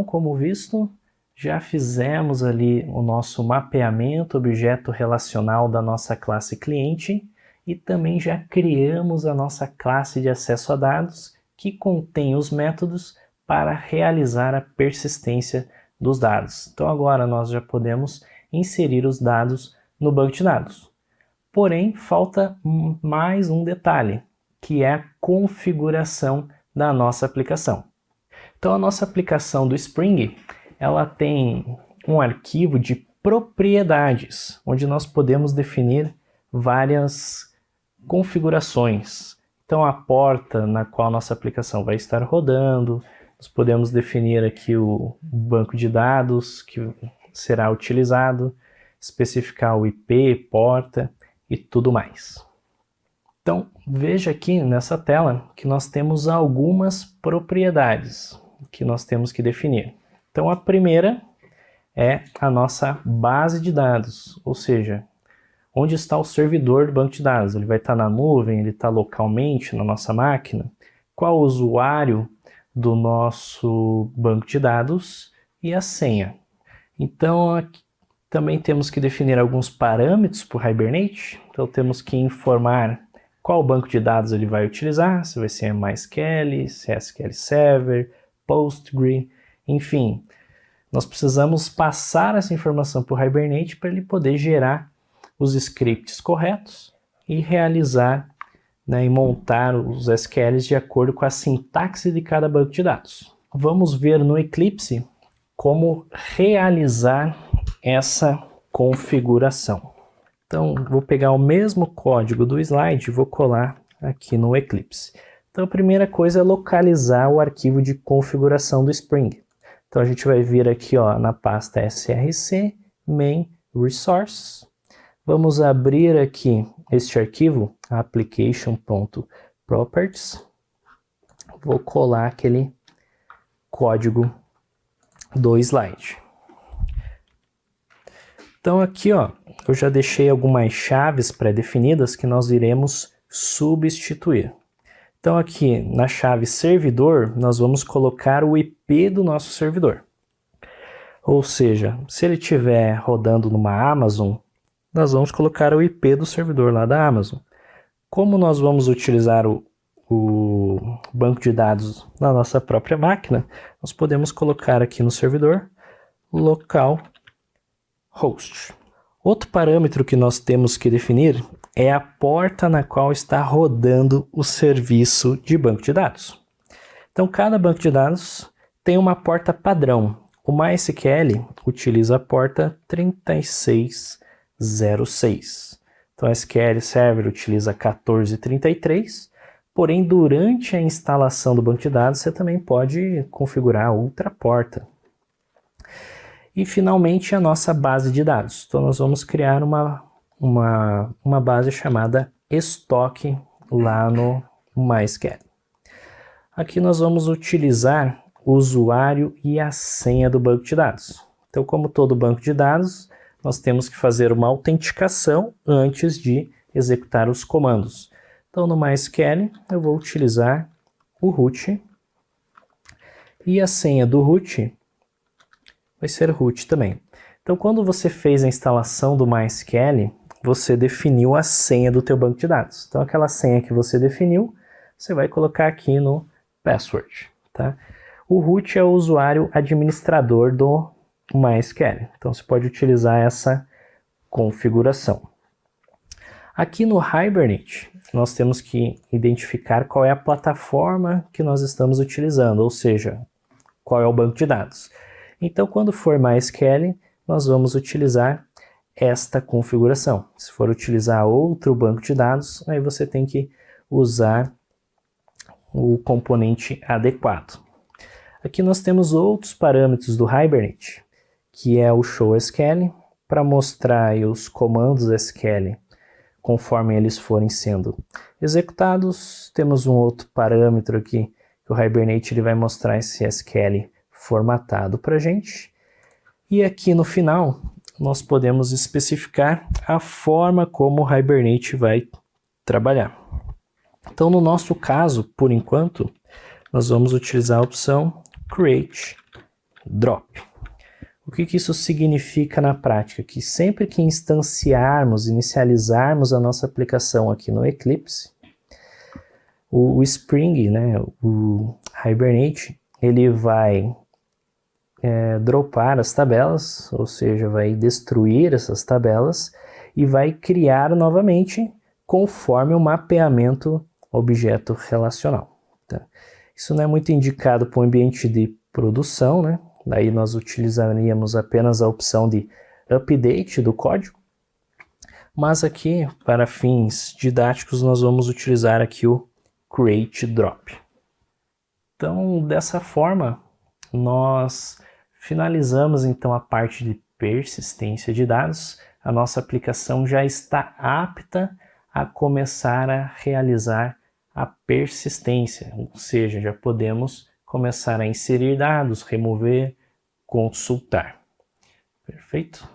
como visto, já fizemos ali o nosso mapeamento objeto relacional da nossa classe cliente e também já criamos a nossa classe de acesso a dados que contém os métodos para realizar a persistência dos dados. Então agora nós já podemos inserir os dados no banco de dados. Porém, falta mais um detalhe, que é a configuração da nossa aplicação. Então a nossa aplicação do Spring, ela tem um arquivo de propriedades, onde nós podemos definir várias configurações. Então a porta na qual nossa aplicação vai estar rodando, nós podemos definir aqui o banco de dados que será utilizado, especificar o IP, porta e tudo mais. Então veja aqui nessa tela que nós temos algumas propriedades que nós temos que definir. Então a primeira é a nossa base de dados, ou seja, onde está o servidor do banco de dados. Ele vai estar na nuvem, ele está localmente na nossa máquina. Qual o usuário do nosso banco de dados e a senha. Então aqui também temos que definir alguns parâmetros para o Hibernate. Então temos que informar qual banco de dados ele vai utilizar, se vai ser MySQL, se é SQL Server, Postgre, enfim. Nós precisamos passar essa informação para o Hibernate para ele poder gerar os scripts corretos e realizar, e montar os SQLs de acordo com a sintaxe de cada banco de dados. Vamos ver no Eclipse como realizar essa configuração. Então, vou pegar o mesmo código do slide e vou colar aqui no Eclipse. Então, a primeira coisa é localizar o arquivo de configuração do Spring. Então, a gente vai vir aqui na pasta src main resources. Vamos abrir aqui este arquivo, application.properties. Vou colar aquele código do slide. Então aqui eu já deixei algumas chaves pré-definidas que nós iremos substituir. Então aqui na chave servidor nós vamos colocar o IP do nosso servidor. Ou seja, se ele estiver rodando numa Amazon, nós vamos colocar o IP do servidor lá da Amazon. Como nós vamos utilizar o banco de dados na nossa própria máquina, nós podemos colocar aqui no servidor localhost. Outro parâmetro que nós temos que definir é a porta na qual está rodando o serviço de banco de dados. Então, cada banco de dados tem uma porta padrão. O MySQL utiliza a porta 3606. Então, a SQL Server utiliza 1433. Porém, durante a instalação do banco de dados, você também pode configurar outra porta. E, finalmente, a nossa base de dados. Então, nós vamos criar uma base chamada estoque lá no MySQL. Aqui nós vamos utilizar o usuário e a senha do banco de dados. Então, como todo banco de dados, nós temos que fazer uma autenticação antes de executar os comandos. Então, no MySQL, eu vou utilizar o root e a senha do root vai ser root também. Então, quando você fez a instalação do MySQL, você definiu a senha do teu banco de dados. Então, aquela senha que você definiu, você vai colocar aqui no password. Tá? O root é o usuário administrador do MySQL. Então, você pode utilizar essa configuração. Aqui no Hibernate, nós temos que identificar qual é a plataforma que nós estamos utilizando, ou seja, qual é o banco de dados. Então, quando for MySQL, nós vamos utilizar esta configuração. Se for utilizar outro banco de dados, aí você tem que usar o componente adequado. Aqui nós temos outros parâmetros do Hibernate, que é o showSQL, para mostrar aí os comandos SQL conforme eles forem sendo executados. Temos um outro parâmetro aqui, que o Hibernate ele vai mostrar esse SQL formatado para a gente. E aqui no final, nós podemos especificar a forma como o Hibernate vai trabalhar. Então, no nosso caso, por enquanto, nós vamos utilizar a opção Create drop. O que isso significa na prática? Que sempre que inicializarmos a nossa aplicação aqui no Eclipse, o Spring, né, o Hibernate, ele vai dropar as tabelas, ou seja, vai destruir essas tabelas e vai criar novamente conforme o mapeamento objeto relacional. Tá? Isso não é muito indicado para o ambiente de produção, né? Daí nós utilizaríamos apenas a opção de update do código, mas aqui, para fins didáticos, nós vamos utilizar aqui o create drop. Então, dessa forma, nós finalizamos então a parte de persistência de dados. A nossa aplicação já está apta a começar a realizar a persistência, ou seja, já podemos começar a inserir dados, remover, consultar. Perfeito?